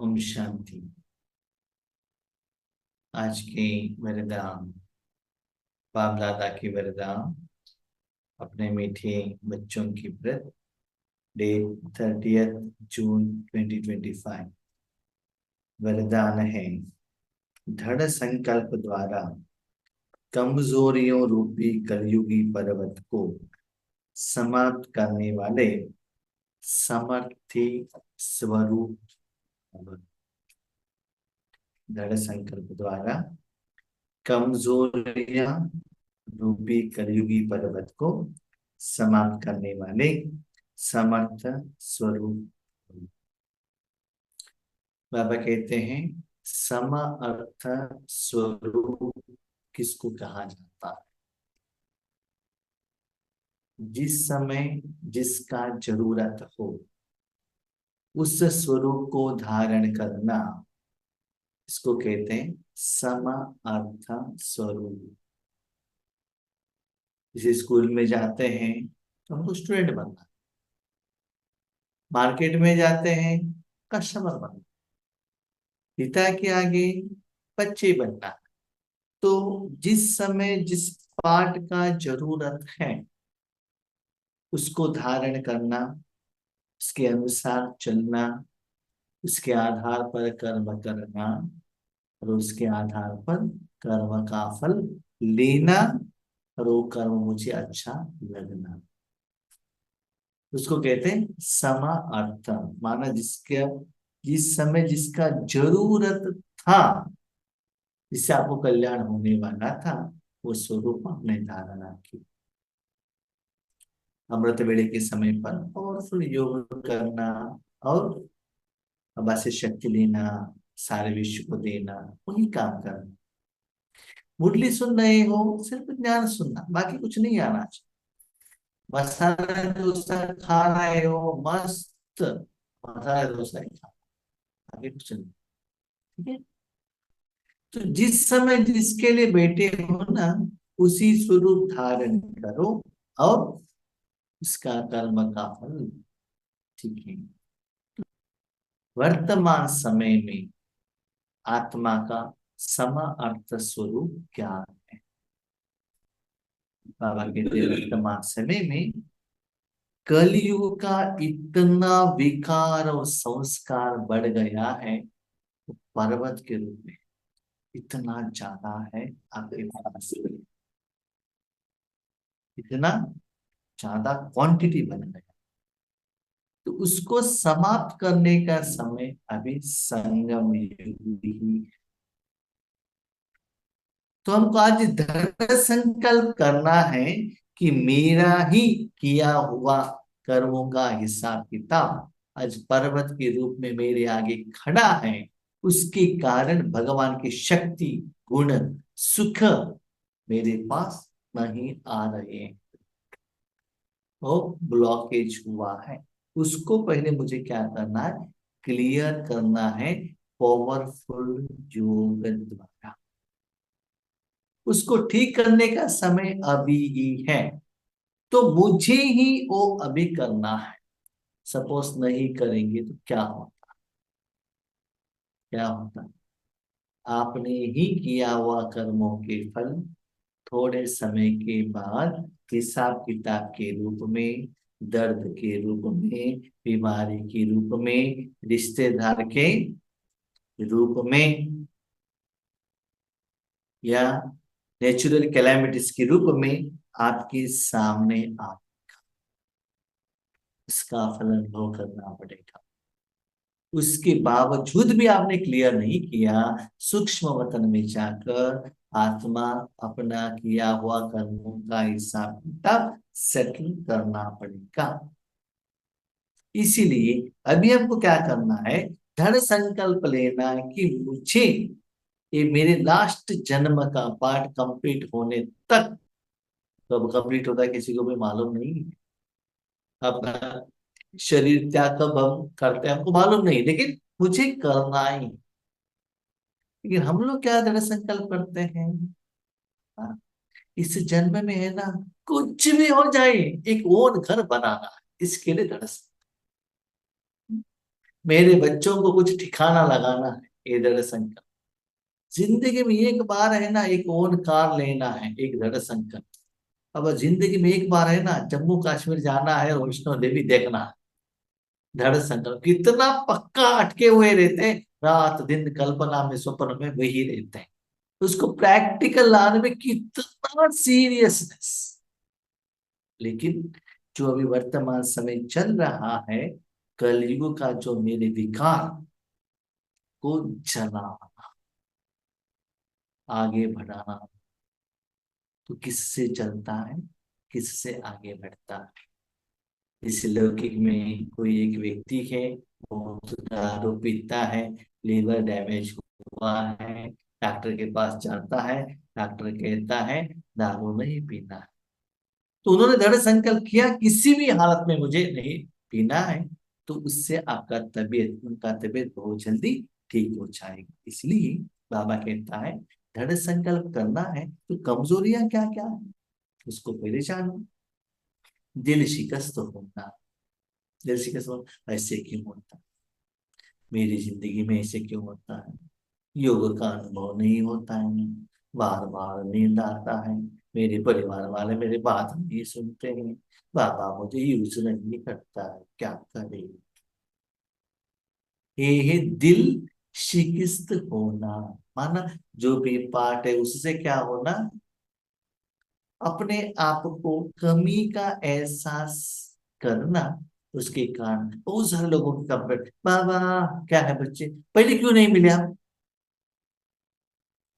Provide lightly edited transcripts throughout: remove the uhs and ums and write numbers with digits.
ओम शांति। आज की वरदान बाप दादा की वरदान अपने मीठे बच्चों की व्रत डे 30 जून 2025। वरदान है दृढ़ संकल्प द्वारा कमजोरियों रूपी कलयुगी पर्वत को समाप्त करने वाले समर्थी स्वरूप भव। दृढ़ संकल्प द्वारा कमजोरियां रूपी कलयुगी पर्वत को समाप्त करने वाले समर्थ स्वरूप। बाबा कहते हैं सम अर्थ स्वरूप किसको कहा जाता है? जिस समय जिसका जरूरत हो उस स्वरूप को धारण करना, इसको कहते हैं सम अर्थ स्वरूप। जैसे स्कूल में जाते हैं तो हमको स्टूडेंट बनना, मार्केट में जाते हैं कस्टमर बनना, पिता के आगे बच्चे बनना। तो जिस समय जिस पाठ का जरूरत है उसको धारण करना, उसके अनुसार चलना, उसके आधार पर कर्म करना और उसके आधार पर कर्म का फल लेना और वो कर्म मुझे अच्छा लगना, उसको कहते हैं समा अर्थ। माना जिसके जिस समय जिसका जरूरत था, जिससे आपको कल्याण होने वाला था, वो स्वरूप आपने धारणा की। अमृत वेले के समय पर पावरफुल योग करना और बाबा से शक्ति लेना, सारे विश्व को देना, वही काम करना। मुरली सुन रहे हो, सिर्फ ज्ञान सुनना, बाकी कुछ नहीं आना चाहिए। मसाला डोसा खा रहे हो, मस्त मसाला डोसा ही खा, आगे कुछ नहीं। ठीक है। तो जिस समय जिसके लिए बैठे हो ना, उसी स्वरूप धारण करो और उसका कर्म का फल। ठीक है। वर्तमान समय में आत्मा का सम अर्थ स्वरूप क्या है? बाबा कहते वर्तमान समय में कलयुग का इतना विकार और संस्कार बढ़ गया है, तो पर्वत के रूप में इतना ज्यादा है आपके पास, इतना ज्यादा क्वांटिटी बन गया। तो उसको समाप्त करने का समय अभी संगम युग ही। तो हमको आज दृढ़ संकल्प करना है कि मेरा ही किया हुआ कर्मों का हिसाब किताब आज पर्वत के रूप में मेरे आगे खड़ा है। उसके कारण भगवान की शक्ति, गुण, सुख मेरे पास नहीं आ रहे हैं, वो ब्लॉकेज हुआ है। उसको पहले मुझे क्या करना है? क्लियर करना है पावरफुल योग द्वारा। उसको ठीक करने का समय अभी ही है, तो मुझे ही वो अभी करना है। सपोज नहीं करेंगे तो क्या होता? क्या होता? आपने ही किया हुआ कर्मों के फल थोड़े समय के बाद हिसाब किताब के रूप में, दर्द के रूप में, बीमारी के रूप में, रिश्तेदार के रूप में या नेचुरल कैलामिटीज के रूप में आपके सामने आ, इसका फल अनुभव करना पड़ेगा। उसके बावजूद भी आपने क्लियर नहीं किया, सूक्ष्म वतन में जाकर आत्मा अपना किया हुआ कर्मों का हिसाब किताब सेटल करना पड़ेगा। इसीलिए अभी हमको क्या करना है? दृढ़ संकल्प लेना है कि मुझे ये मेरे लास्ट जन्म का पार्ट कंप्लीट होने तक, कब कंप्लीट होता है किसी को भी मालूम नहीं। अपना शरीर त्याग कब हम करते हैं हमको मालूम नहीं, लेकिन मुझे करना ही। लेकिन हम लोग क्या दृढ़ संकल्प करते हैं? हाँ, इस जन्म में है ना, कुछ भी हो जाए एक और घर बनाना है, इसके लिए दृढ़ संकल्प। मेरे बच्चों को कुछ ठिकाना लगाना है, ये दृढ़ संकल्प। जिंदगी में एक बार है ना एक ओन कार लेना है, एक दृढ़ संकल्प। अब जिंदगी में एक बार है ना जम्मू कश्मीर जाना है और वैष्णो देवी देखना है, दृढ़ संकल्प। कितना पक्का अटके हुए रहते हैं, रात दिन कल्पना में स्वप्न में वही रहते हैं। उसको प्रैक्टिकल लाने में कितना सीरियसनेस। लेकिन जो अभी वर्तमान समय चल रहा है, कलयुग का जो मेरे विकार को जलाना, आगे बढ़ाना, तो किससे चलता है, किससे आगे बढ़ता है। इस लौकिक में कोई एक व्यक्ति है, वो तो दारू पीता है, लीवर डैमेज हुआ है, डॉक्टर के पास जाता है, डॉक्टर कहता है दारू नहीं पीना है। तो उन्होंने दृढ़ संकल्प किया किसी भी हालत में मुझे नहीं पीना है, तो उससे आपका तबीयत, उनका तबीयत बहुत जल्दी ठीक हो जाएगी। इसलिए बाबा कहता है दृढ़ संकल्प करना है तो कमजोरियां क्या क्या है उसको पहले जानो। दिल शिकस्त होना, दिल शिकस्त होना ऐसे क्यों होता है, मेरी जिंदगी में ऐसे क्यों होता है, योग का अनुभव नहीं होता है, बार बार नींद आता है, मेरे परिवार वाले मेरे बात नहीं सुनते हैं, बाबा मुझे यूज नहीं करता है, क्या करे। ये है दिल शिकस्त होना, माना जो भी पार्ट है उससे क्या होना, अपने आप को कमी का एहसास करना। उसके कारण बहुत सारे लोगों की कंप्लेंट, बाबा क्या है बच्चे पहले क्यों नहीं मिले आप,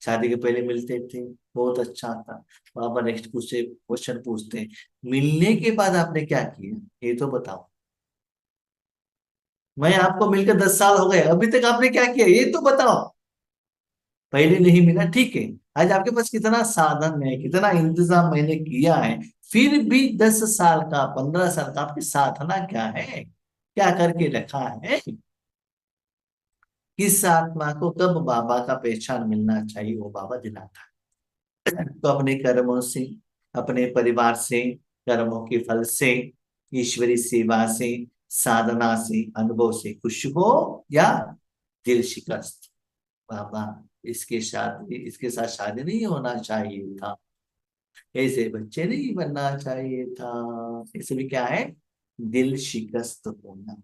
शादी के पहले मिलते थे बहुत अच्छा था। बाबा नेक्स्ट क्वेश्चन पूछते हैं, मिलने के बाद आपने क्या किया ये तो बताओ। मैं आपको मिलकर 10 साल हो गए, अभी तक आपने क्या किया ये तो बताओ। पहले नहीं मिला ठीक है, आज आपके पास कितना साधन है, कितना इंतजाम मैंने किया है, फिर भी 10 साल का 15 साल का आपकी साधना क्या है, क्या करके रखा है। किस आत्मा को कब बाबा का पहचान मिलना चाहिए वो बाबा दिलाता है। तो अपने कर्मों से, अपने परिवार से, कर्मों के फल से, ईश्वरी सेवा से, साधना से, अनुभव से खुश हो या दिल शिकस्त। बाबा इसके साथ शादी नहीं होना चाहिए था, ऐसे बच्चे नहीं बनना चाहिए था, ऐसे भी क्या है, दिल शिकस्त होना।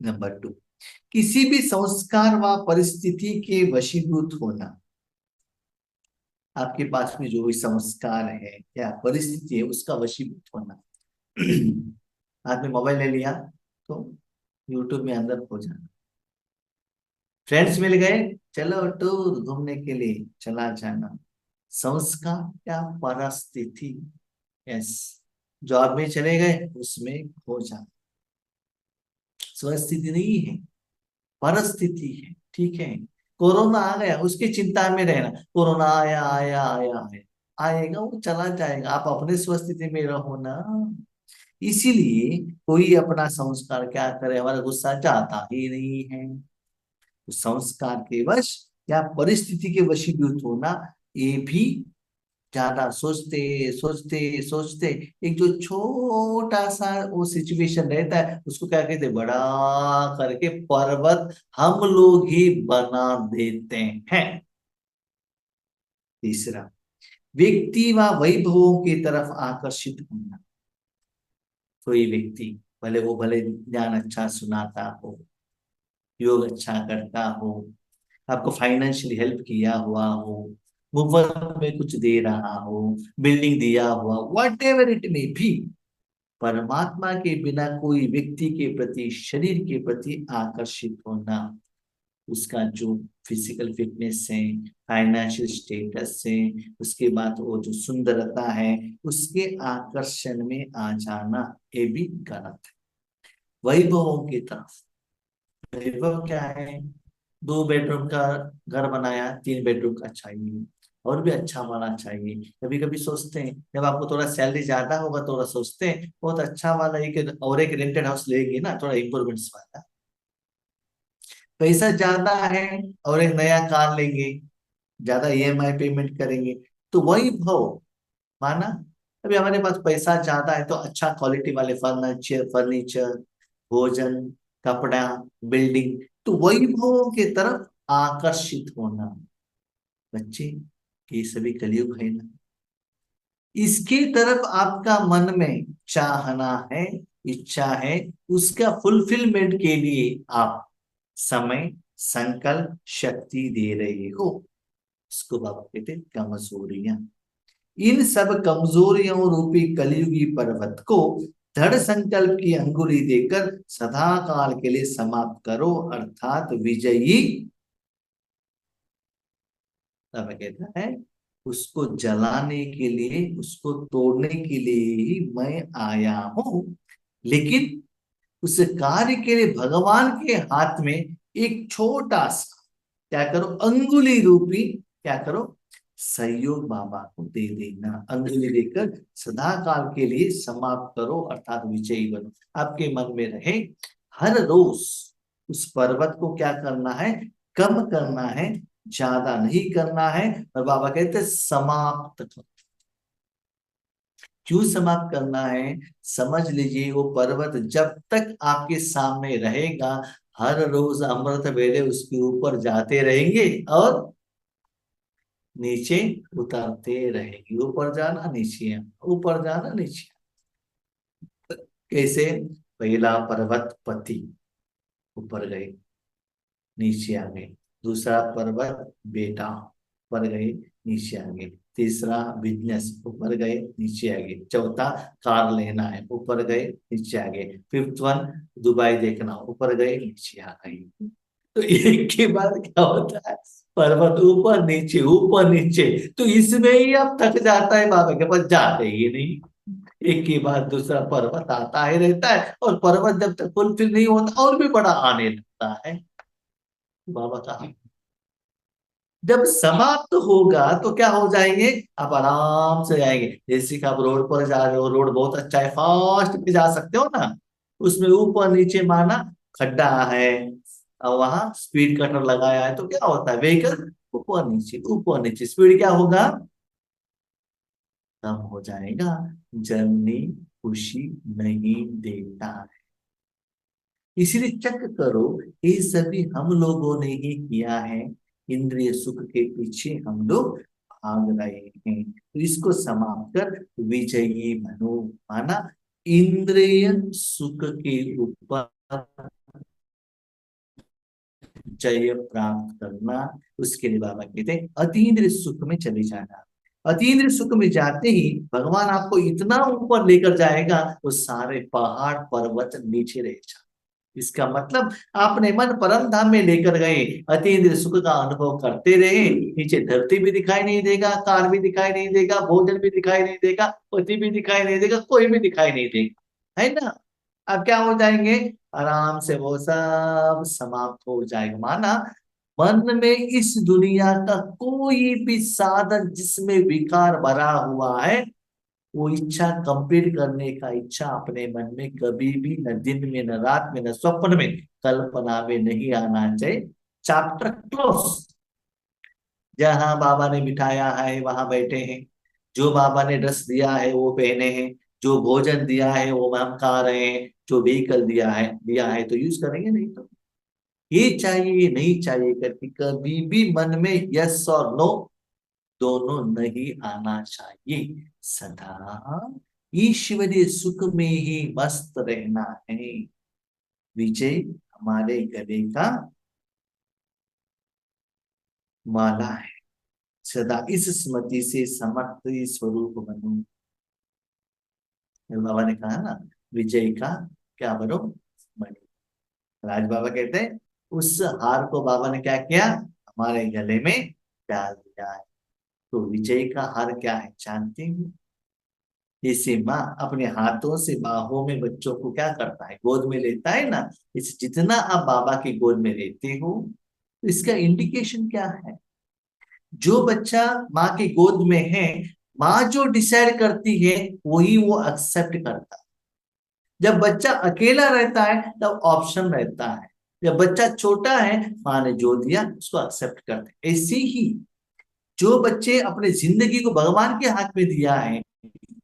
नंबर 2, किसी भी संस्कार व परिस्थिति के वशीभूत होना। आपके पास में जो भी संस्कार है या परिस्थिति है उसका वशीभूत होना। हाथ में मोबाइल ले लिया तो यूट्यूब में अंदर हो जाना, फ्रेंड्स मिल गए चलो टूर घूमने के लिए चला जाना। संस्कार या परिस्थिति, यस, जॉब में चले गए उसमें खो जाना। स्वस्थिति नहीं है, परिस्थिति है, ठीक है। कोरोना आ गया उसकी चिंता में रहना, कोरोना आया आया आया आया, आएगा वो चला जाएगा, आप अपने स्वस्थिति में रहो ना। इसीलिए कोई अपना संस्कार क्या करे, हमारा गुस्सा जाता ही नहीं है। तो संस्कार के वश या परिस्थिति के वशीभूत होना, ये भी ज्यादा सोचते सोचते सोचते एक जो छोटा सा वो सिचुएशन रहता है उसको क्या कहते हैं, बड़ा करके पर्वत हम लोग ही बना देते हैं। तीसरा, व्यक्ति व वैभवों की तरफ आकर्षित होना। कोई व्यक्ति, भले ज्ञान अच्छा सुनाता हो, योग अच्छा करता हो, आपको फाइनेंशियली हेल्प किया हुआ हो, मुफ्त में कुछ दे रहा हो, बिल्डिंग दिया हुआ, what ever it may be, परमात्मा के बिना कोई व्यक्ति के प्रति, शरीर के प्रति आकर्षित होना, उसका जो फिजिकल फिटनेस है, फाइनेंशियल स्टेटस है, उसके बाद वो जो सुंदरता है, उसके आकर्षण में आ जाना, ये भी गलत है। वैभवों की तरफ, वैभव क्या है, 2 बेडरूम का घर बनाया, 3 बेडरूम का चाहिए, और भी अच्छा वाला चाहिए। कभी कभी सोचते हैं जब आपको थोड़ा सैलरी ज्यादा होगा, थोड़ा सोचते हैं बहुत अच्छा वाला एक और एक रेंटेड हाउस लेंगे ना, थोड़ा इम्प्रूवमेंट्स वाला। पैसा ज्यादा है और एक नया कार लेंगे, ज्यादा ईएमआई पेमेंट करेंगे, तो वही भाव माना। अभी हमारे पास पैसा ज्यादा है तो अच्छा क्वालिटी वाले फर्नीचर फर्नीचर, भोजन, कपड़ा, बिल्डिंग, तो वैभवों के तरफ आकर्षित होना। बच्चे, ये सभी कलयुग है ना, इसके तरफ आपका मन में चाहना है, इच्छा है, उसका फुलफिलमेंट के लिए आप समय, संकल्प, शक्ति दे रहे हो। इसको बाबा कहते हैं कमजोरियां। इन सब कमजोरियों रूपी कलयुगी पर्वत को दृढ़ संकल्प की अंगुली देकर सदा काल के लिए समाप्त करो, अर्थात विजयी। तब कहता है उसको जलाने के लिए, उसको तोड़ने के लिए ही मैं आया हूं। लेकिन उस कार्य के लिए भगवान के हाथ में एक छोटा सा, क्या करो, अंगुली रूपी, क्या करो, सहयोग बाबा को दे देना। अंगुली देकर सदा काल के लिए समाप्त करो, अर्थात विजयी बनो। आपके मन में रहे हर रोज उस पर्वत को क्या करना है, कम करना है, ज्यादा नहीं करना है। और बाबा कहते हैं समाप्त करो। क्यों समाप्त करना है, समझ लीजिए। वो पर्वत जब तक आपके सामने रहेगा, हर रोज अमृत वेले उसके ऊपर जाते रहेंगे और नीचे उतरते रहेंगे। ऊपर जाना, नीचे आना, ऊपर जाना, नीचे आना। कैसे, पहला पर्वत पति, ऊपर गए, नीचे आ गए। दूसरा पर्वत बेटा, ऊपर गए, नीचे आ गए। तीसरा बिजनेस, ऊपर गए, नीचे आ गए। चौथा कार लेना है, ऊपर गए, नीचे आ गए। फिफ्थ वन दुबई देखना, ऊपर गए, नीचे आ गए। तो एक के बाद क्या होता है, पर्वत ऊपर नीचे, ऊपर नीचे। तो इसमें ही आप थक जाता है, बाबा के पास जाते ही नहीं। एक के बाद दूसरा पर्वत आता ही रहता है, और पर्वत जब तक फुलफिल नहीं होता और भी बड़ा आने लगता है। बाबा का जब समाप्त होगा तो क्या हो जाएंगे, आप आराम से जाएंगे। जैसे कि आप रोड पर जा रहे हो, रोड बहुत अच्छा है, फास्ट पे जा सकते हो ना। उसमें ऊपर नीचे माना खड्डा है, और वहां स्पीड कटर लगाया है, तो क्या होता है, व्हीकल ऊपर नीचे स्पीड क्या होगा, कम हो जाएगा। जर्नी खुशी नहीं देता। इसलिए चेक करो, ये सभी हम लोगों ने ही किया है। इंद्रिय सुख के पीछे हम लोग भाग रहे हैं, तो इसको समाप्त कर विजयी बनो। माना इंद्रिय सुख के ऊपर जय प्राप्त करना। उसके लिए बाबा कहते हैं अतीन्द्रिय सुख में चले जाना। अतीन्द्रिय सुख में जाते ही भगवान आपको इतना ऊपर लेकर जाएगा, वो सारे पहाड़ पर्वत नीचे रह जाए। इसका मतलब आपने मन परम धाम में लेकर गए, अतीन्द्रिय सुख का अनुभव करते रहे। नीचे धरती भी दिखाई नहीं देगा, कार भी दिखाई नहीं देगा, भोजन भी दिखाई नहीं देगा, पति भी दिखाई नहीं देगा, कोई भी दिखाई नहीं देगा, है ना। अब क्या हो जाएंगे, आराम से वो सब समाप्त हो जाएगा। माना मन में इस दुनिया का कोई भी साधन जिसमें विकार भरा हुआ है, वो इच्छा कंप्लीट करने का इच्छा अपने मन में कभी भी, न दिन में, न रात में, न स्वप्न में, कल्पना में नहीं आना चाहिए। Chapter close. जहां बाबा ने बिठाया है वहां बैठे हैं, जो बाबा ने ड्रेस दिया है वो पहने हैं, जो भोजन दिया है वो हम खा रहे हैं, जो व्हीकल दिया है तो यूज करेंगे। नहीं तो ये चाहिए, ये नहीं चाहिए करके कभी भी मन में यस और नो दोनों नहीं आना चाहिए। सदा ईश्वरीय सुख में ही मस्त रहना है। विजय हमारे गले का माला है। सदा इस स्मृति से समर्थ स्वरूप बनो। बाबा ने कहा ना, विजय का क्या बनो, मणि। राज बाबा कहते हैं उस हार को बाबा ने क्या किया, हमारे गले में डाल दिया है। तो विजय का हार क्या है जानते हैं। जैसे माँ अपने हाथों से बाहों में बच्चों को क्या करता है, गोद में लेता है ना। इस जितना आप बाबा की गोद में लेते हो, तो इसका इंडिकेशन क्या है, जो बच्चा माँ की गोद में है, माँ जो डिसाइड करती है वही वो एक्सेप्ट करता है। जब बच्चा अकेला रहता है तब ऑप्शन रहता है। जब बच्चा छोटा है, माँ ने जो दिया उसको एक्सेप्ट करते हैं। ऐसे ही जो बच्चे अपने जिंदगी को भगवान के हाथ में दिया है,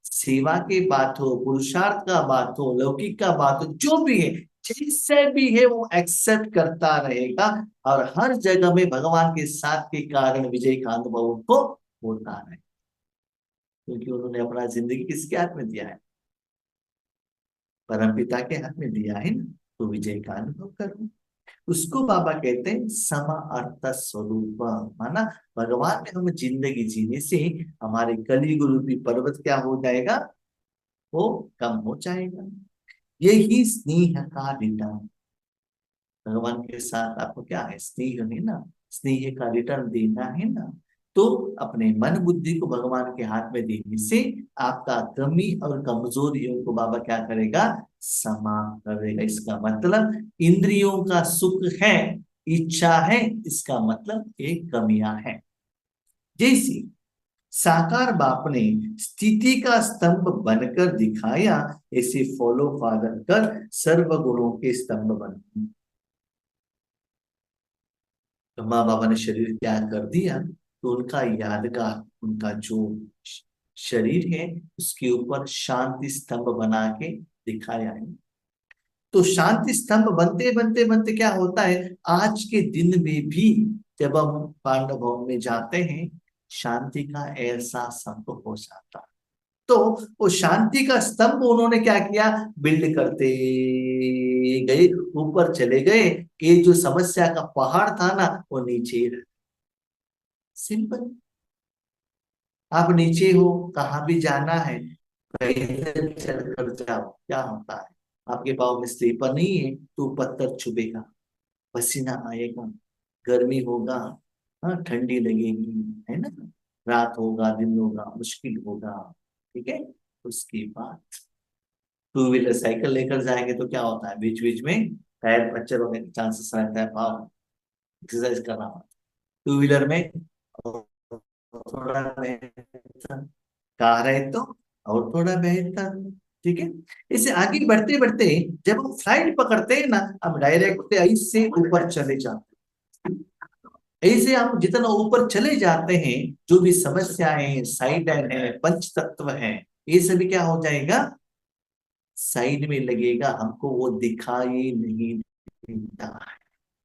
सेवा की बात हो, पुरुषार्थ का बात हो, लौकिक का बात हो, जो भी है, जैसे भी है वो एक्सेप्ट करता रहेगा, और हर जगह में भगवान के साथ के कारण विजय का अनुभव उनको होता है, क्योंकि उन्होंने अपना जिंदगी किसके हाथ में दिया है? परमपिता के हाथ में दिया है ना। तो विजय का अनुभव करो। उसको बाबा कहते हैं सम अर्थ स्वरूप। माना भगवान में हम जिंदगी जीने से हमारे कलियुग रूपी पर्वत क्या हो जाएगा? वो कम हो जाएगा। यही स्नेह का रिटर्न। भगवान के साथ आपको क्या है? स्नेह है ना। स्नेह का रिटर्न देना है ना। तो अपने मन बुद्धि को भगवान के हाथ में देने से आपका कमी और कमजोरियों को बाबा क्या करेगा? क्षमा करेगा। इसका मतलब इंद्रियों का सुख है, इच्छा है, इसका मतलब एक कमियां है। जैसी साकार बाप ने स्थिति का स्तंभ बनकर दिखाया, ऐसे फॉलो फादर कर सर्व गुणों के स्तंभ बन। तो माँ बाबा ने शरीर त्याग कर दिया, तो उनका यादगार, उनका जो शरीर है उसके ऊपर शांति स्तंभ बना के दिखाया है। तो शांति स्तंभ बनते बनते बनते क्या होता है? आज के दिन में भी जब हम पांडव भवन में जाते हैं, शांति का एहसास हमको हो जाता है। तो वो शांति का स्तंभ उन्होंने क्या किया? बिल्ड करते गए, ऊपर चले गए। ये जो समस्या का पहाड़ था ना, वो नीचे ही रहा। सिंपल। आप नीचे हो, कहाँ भी जाना है, पैदल चल कर जाओ, क्या होता है? आपके पाँव में स्लीपर नहीं है तो पत्थर चुभेगा, पसीना आएगा, गर्मी होगा, हाँ ठंडी लगेगी, है ना। रात होगा, दिन होगा, मुश्किल होगा। ठीक है। उसके बाद टू व्हीलर साइकिल लेकर जाएंगे तो क्या होता है? बीच बीच में टायर पंचर होने के चांसेस रहता है, पाव एक्सरसाइज करना पड़ता है। टू व्हीलर में थोड़ा बेहतर, कार है तो और थोड़ा बेहतर। ठीक है। इसे आगे बढ़ते बढ़ते जब हम फ्लाइट पकड़ते हैं ना, हम डायरेक्ट ऐसे ऊपर चले जाते हैं। ऐसे हम जितना ऊपर चले जाते हैं, जो भी समस्याएं, साइड है, पंच तत्व है, ये सभी क्या हो जाएगा? साइड में लगेगा, हमको वो दिखाई नहीं देता है।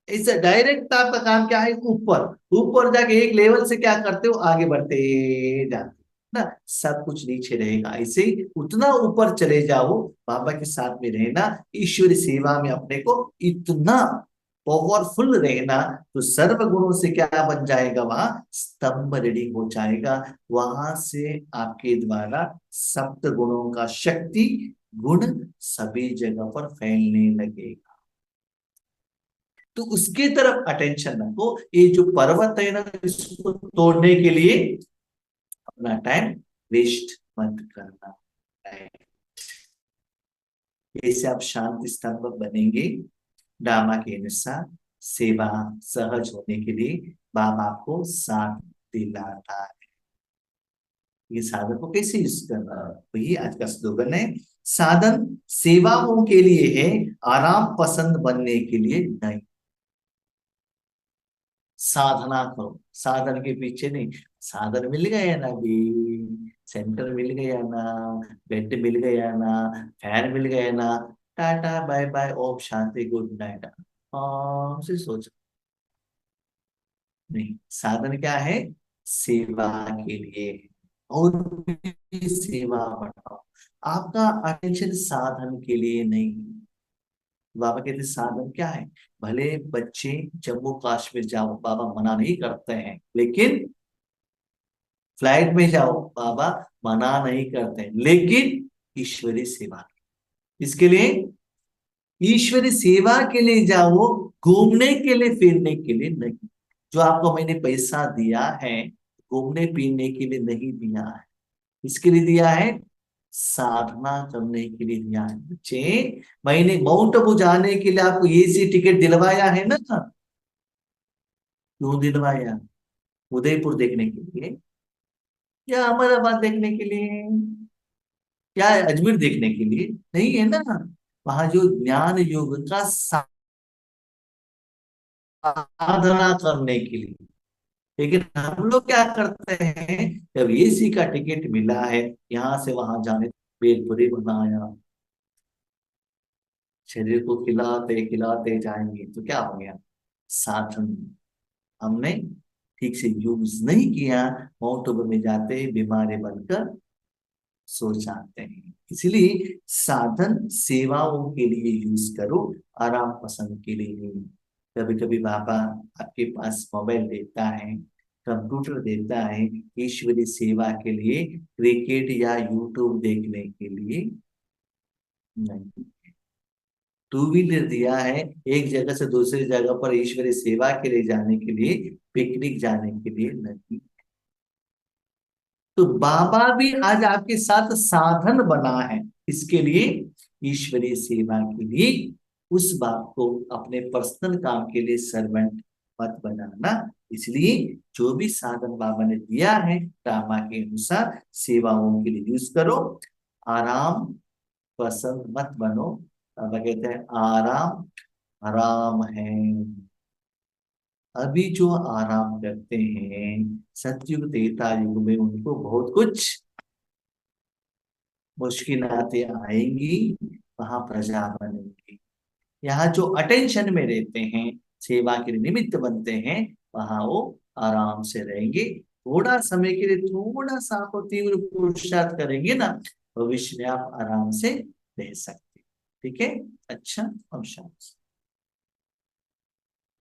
ऐसा डायरेक्ट आपका काम क्या है? ऊपर। ऊपर जाके एक लेवल से क्या करते हो? आगे बढ़ते जाते हो ना। सब कुछ नीचे रहेगा। ऐसे ही उतना ऊपर चले जाओ, बाबा के साथ में रहना, ईश्वरी सेवा में अपने को इतना पावरफुल रहना, तो सर्व गुणों से क्या बन जाएगा? वहां स्तंभ रेडी हो जाएगा। वहां से आपके द्वारा सप्त गुणों का शक्ति गुण सभी जगह पर फैलने लगेगा। तो उसके तरफ अटेंशन रखो। ये जो पर्वत है ना, इसको तोड़ने के लिए अपना टाइम वेस्ट मत करना है। ऐसे आप शांति स्तंभ बनेंगे। डामा के अनुसार सेवा सहज होने के लिए बाबा आपको साथ दिलाता है। ये साधन को कैसे यूज करना है, वही आज का स्लोगन है। साधन सेवाओं के लिए है, आराम पसंद बनने के लिए नहीं। साधना करो, साधन के पीछे नहीं। साधन मिल गया ना अभी, सेंटर मिल गया ना, बेड मिल गया ना, फैन मिल गया ना, tata bye bye, Om Shanti, good night. से सोच। नहीं, साधन क्या है? सेवा के लिए। और भी सेवा बढ़ाओ। आपका अटेंशन साधन के लिए नहीं। बाबा कहते साधन क्या है? भले बच्चे जम्मू कश्मीर जाओ, बाबा मना नहीं करते हैं, लेकिन फ्लाइट में जाओ, बाबा मना नहीं करते हैं, लेकिन ईश्वरी सेवा, इसके लिए, ईश्वरी सेवा के लिए जाओ, घूमने के लिए फिरने के लिए नहीं। जो आपको मैंने पैसा दिया है, घूमने फिरने के लिए नहीं दिया है, इसके लिए दिया है, साधना करने के लिए दिया है। बच्चे, मैंने माउंट आबू जाने के लिए आपको एसी टिकट दिलवाया है ना। क्यों दिलवाया? उदयपुर देखने के लिए या अहमदाबाद देखने के लिए या अजमेर देखने के लिए? नहीं है ना। वहां जो ज्ञान योग का साधना करने के लिए। लेकिन हम लोग क्या करते हैं? जब एसी का टिकट मिला है, यहां से वहां जाने, पेट पूरी बनाया, शरीर को खिलाते खिलाते जाएंगे तो क्या हो गया, साधन हमने ठीक से यूज नहीं किया, मौत में जाते ही बीमारी बनकर सो जाते हैं। इसलिए साधन सेवाओं के लिए यूज करो, आराम पसंद के लिए नहीं। कभी कभी बाबा आपके पास मोबाइल देता है, कंप्यूटर देता है, ईश्वरीय सेवा के लिए, क्रिकेट या यूट्यूब देखने के लिए नहीं। टू व्हीलर दिया है एक जगह से दूसरी जगह पर ईश्वरीय सेवा के लिए जाने के लिए, पिकनिक जाने के लिए नहीं। तो बाबा भी आज आपके साथ साधन बना है, इसके लिए, ईश्वरीय सेवा के लिए। उस बात को अपने पर्सनल काम के लिए सर्वेंट मत बनाना। इसलिए जो भी साधन बाबा ने दिया है ड्रामा के अनुसार सेवाओं के लिए यूज करो। आराम पसंद मत बनो। बाबा कहते हैं आराम हराम है। अभी जो आराम करते हैं सतयुग त्रेता युग में उनको बहुत कुछ मुश्किलातें आएंगी, वहां प्रजा बनेगी। यहाँ जो अटेंशन में रहते हैं, सेवा के लिए निमित्त बनते हैं, वहां वो आराम से रहेंगे। थोड़ा समय के लिए थोड़ा सा आपको तीव्र पुरुषार्थ करेंगे ना, भविष्य में आप आराम से रह सकते हैं। ठीक है। अच्छा और शांति।